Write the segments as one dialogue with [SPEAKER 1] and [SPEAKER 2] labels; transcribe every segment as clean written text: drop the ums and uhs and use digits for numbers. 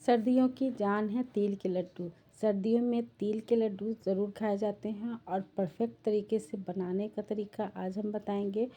[SPEAKER 1] सर्दियों की जान है तिल के लड्डू। सर्दियों में तिल के लड्डू ज़रूर खाए जाते हैं और परफेक्ट तरीके से बनाने का तरीका आज हम बताएंगे।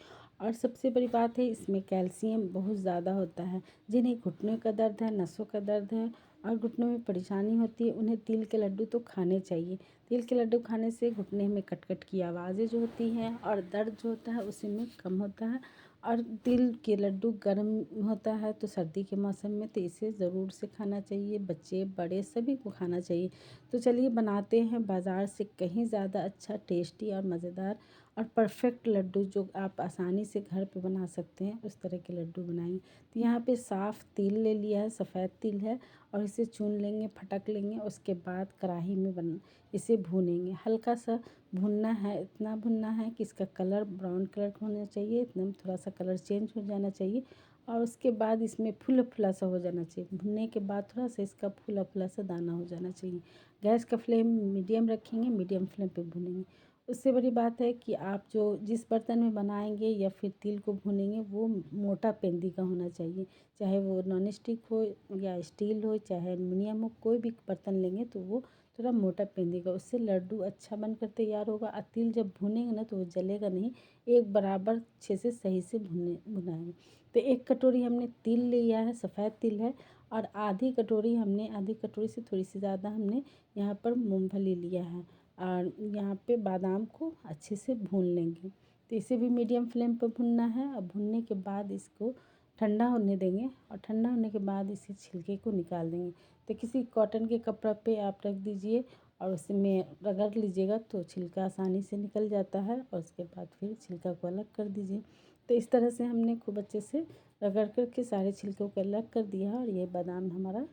[SPEAKER 1] और सबसे बड़ी बात है, इसमें कैल्शियम बहुत ज़्यादा होता है। जिन्हें घुटनों का दर्द है, नसों का दर्द है और घुटनों में परेशानी होती है, उन्हें तिल के लड्डू तो खाने चाहिए। तिल के लड्डू खाने से घुटने में कट-कट की आवाज़ें जो होती हैं और दर्द जो होता है उसी में कम होता है। और तिल के लड्डू गर्म होता है तो सर्दी के मौसम में तो इसे ज़रूर से खाना चाहिए। बच्चे बड़े सभी को खाना चाहिए। तो चलिए बनाते हैं बाज़ार से कहीं ज़्यादा अच्छा, टेस्टी और मज़ेदार और परफेक्ट लड्डू जो आप आसानी से घर पे बना सकते हैं, उस तरह के लड्डू बनाएंगे। तो यहाँ पे साफ़ तिल ले लिया है, सफ़ेद तिल है और इसे चून लेंगे, फटक लेंगे। उसके बाद कढ़ाई में इसे भूनेंगे। हल्का सा भुनना है, इतना भुनना है कि इसका कलर ब्राउन कलर का होना चाहिए, इतना थोड़ा सा कलर चेंज हो जाना चाहिए। और उसके बाद इसमें फुला फुला सा हो जाना चाहिए। भुनने के बाद थोड़ा सा इसका फुला फुला सा दाना हो जाना चाहिए। गैस का फ्लेम मीडियम रखेंगे, मीडियम फ्लेम पे भुनेंगे। उससे बड़ी बात है कि आप जो जिस बर्तन में बनाएंगे या फिर तिल को भुनेंगे वो मोटा पेंदी का होना चाहिए। चाहे वो नॉन स्टिक हो या स्टील हो, चाहे एल्युमिनियम हो, कोई भी बर्तन लेंगे तो वो थोड़ा मोटा पेंदी का, उससे लड्डू अच्छा बनकर तैयार होगा। और तिल जब भुनेंगे ना तो वो जलेगा नहीं, एक बराबर अच्छे से सही से भुनाएंगे। तो एक कटोरी हमने तिल लिया है, सफ़ेद तिल है। और आधी कटोरी से थोड़ी सी ज़्यादा हमने यहाँ पर मूंगफली लिया है। और यहाँ पे बादाम को अच्छे से भून लेंगे। तो इसे भी मीडियम फ्लेम पर भुनना है। और भुनने के बाद इसको ठंडा होने देंगे और ठंडा होने के बाद इसे छिलके को निकाल देंगे। तो किसी कॉटन के कपड़ा पे आप रख दीजिए और उसमें रगड़ लीजिएगा तो छिलका आसानी से निकल जाता है। और उसके बाद फिर छिलका को अलग कर दीजिए। तो इस तरह से हमने खूब अच्छे से रगड़ करके सारे छिलकों को अलग कर दिया और ये बादाम हमारा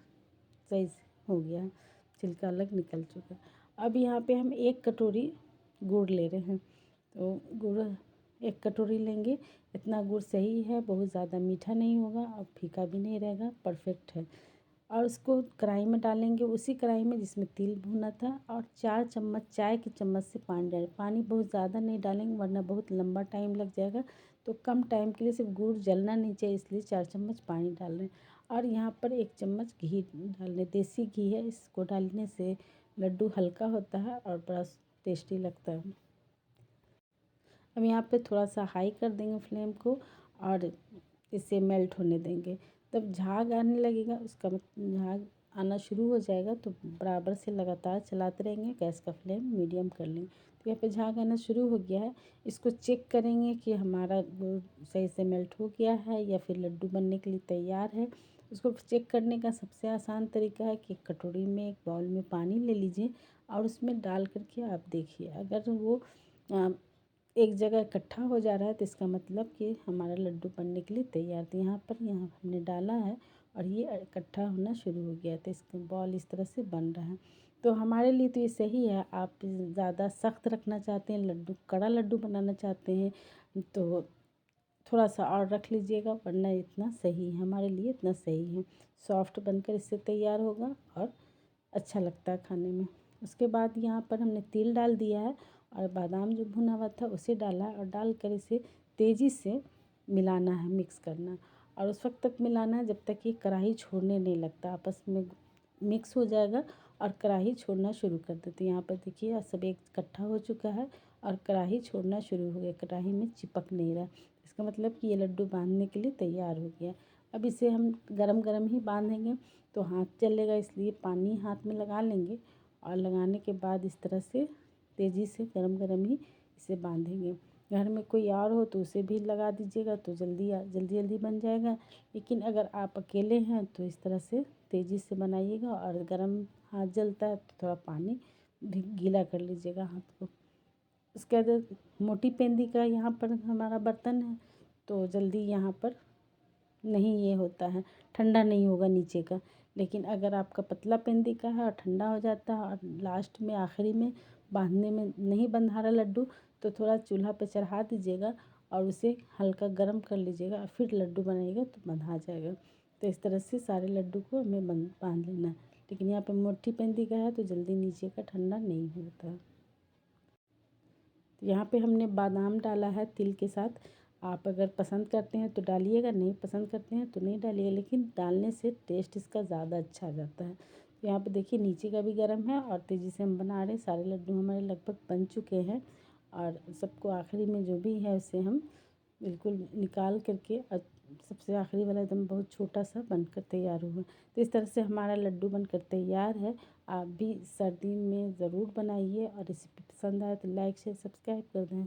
[SPEAKER 1] सही से हो गया है, छिलका अलग निकल चुका है। अब यहाँ पे हम एक कटोरी गुड़ ले रहे हैं। तो गुड़ एक कटोरी लेंगे। इतना गुड़ सही है, बहुत ज़्यादा मीठा नहीं होगा और फीका भी नहीं रहेगा, परफेक्ट है। और उसको कढ़ाई में डालेंगे, उसी कढ़ाई में जिसमें तिल भुना था। और 4 चम्मच चाय के चम्मच से पानी डालें। पानी बहुत ज़्यादा नहीं डालेंगे वरना बहुत लंबा टाइम लग जाएगा। तो कम टाइम के लिए, सिर्फ गुड़ जलना नहीं चाहिए, इसलिए 4 चम्मच पानी डाल रहे हैं। और यहाँ पर 1 चम्मच घी डालने, देसी घी है, इसको डालने से लड्डू हल्का होता है और बड़ा टेस्टी लगता है। अब यहाँ पे थोड़ा सा हाई कर देंगे फ्लेम को और इसे मेल्ट होने देंगे। तब झाग आने लगेगा, उसका झाग आना शुरू हो जाएगा तो बराबर से लगातार चलाते रहेंगे। गैस का फ्लेम मीडियम कर लेंगे। तो यहाँ पे झाग आना शुरू हो गया है। इसको चेक करेंगे कि हमारा गुड़ सही से मेल्ट हो गया है या फिर लड्डू बनने के लिए तैयार है। उसको चेक करने का सबसे आसान तरीका है कि कटोरी में, एक बाउल में पानी ले लीजिए और उसमें डाल करके आप देखिए। अगर वो एक जगह इकट्ठा हो जा रहा है तो इसका मतलब कि हमारा लड्डू बनने के लिए तैयार। तो यहाँ हमने डाला है और ये इकट्ठा होना शुरू हो गया। तो इसका बॉल इस तरह से बन रहा है। तो हमारे लिए तो ये सही है। आप ज़्यादा सख्त रखना चाहते हैं, लड्डू कड़ा लड्डू बनाना चाहते हैं तो थोड़ा सा और रख लीजिएगा, वरना इतना सही है, हमारे लिए इतना सही है। सॉफ्ट बनकर इससे तैयार होगा और अच्छा लगता है खाने में। उसके बाद यहाँ पर हमने तिल डाल दिया है और बादाम जो भुना हुआ था उसे डाला है और डालकर इसे तेज़ी से मिलाना है, मिक्स करना है। और उस वक्त तक मिलाना है जब तक ये कढ़ाई छोड़ने नहीं लगता। आपस में मिक्स हो जाएगा और कढ़ाई छोड़ना शुरू कर देते हैं। यहाँ पर देखिए सब एक इकट्ठा हो चुका है और कढ़ाई छोड़ना शुरू हो गया, कढ़ाई में चिपक नहीं रहा। इसका मतलब कि ये लड्डू बांधने के लिए तैयार हो गया। अब इसे हम गरम गरम ही बांधेंगे तो हाथ जलेगा, इसलिए पानी हाथ में लगा लेंगे और लगाने के बाद इस तरह से तेज़ी से गरम गरम ही इसे बांधेंगे। घर में कोई और हो तो उसे भी लगा दीजिएगा तो जल्दी जल्दी बन जाएगा। लेकिन अगर आप अकेले हैं तो इस तरह से तेज़ी से बनाइएगा। और गरम हाथ जलता है तो थोड़ा पानी भी गीला कर लीजिएगा हाथ को। उसके बाद मोटी पेंदी का यहाँ पर हमारा बर्तन है तो जल्दी यहाँ पर नहीं ये होता है, ठंडा नहीं होगा नीचे का। लेकिन अगर आपका पतला पेंदी का है और ठंडा हो जाता है और लास्ट में आखिरी में बांधने में नहीं बंधा रहा लड्डू, तो थोड़ा चूल्हा पे चढ़ा दीजिएगा और उसे हल्का गर्म कर लीजिएगा और फिर लड्डू बनाइएगा तो बंधा जाएगा। तो इस तरह से सारे लड्डू को हमें बांध लेना है। लेकिन यहाँ पे मोटी पेंदी का है तो जल्दी नीचे का ठंडा नहीं होता है। तो यहाँ पे हमने बादाम डाला है तिल के साथ आप अगर पसंद करते हैं तो डालिएगा, नहीं पसंद करते हैं तो नहीं डालिएगा, लेकिन डालने से टेस्ट इसका ज़्यादा अच्छा आ जाता है। तो यहाँ पे देखिए नीचे का भी गर्म है और तेज़ी से हम बना रहे हैं। सारे लड्डू हमारे लगभग बन चुके हैं और सबको आखिरी में जो भी है उसे हम बिल्कुल निकाल करके सबसे आखिरी वाला एकदम बहुत छोटा सा बनकर तैयार हुआ। तो इस तरह से हमारा लड्डू बनकर तैयार है। आप भी सर्दी में ज़रूर बनाइए और रेसिपी पसंद आए तो लाइक शेयर सब्सक्राइब कर दें।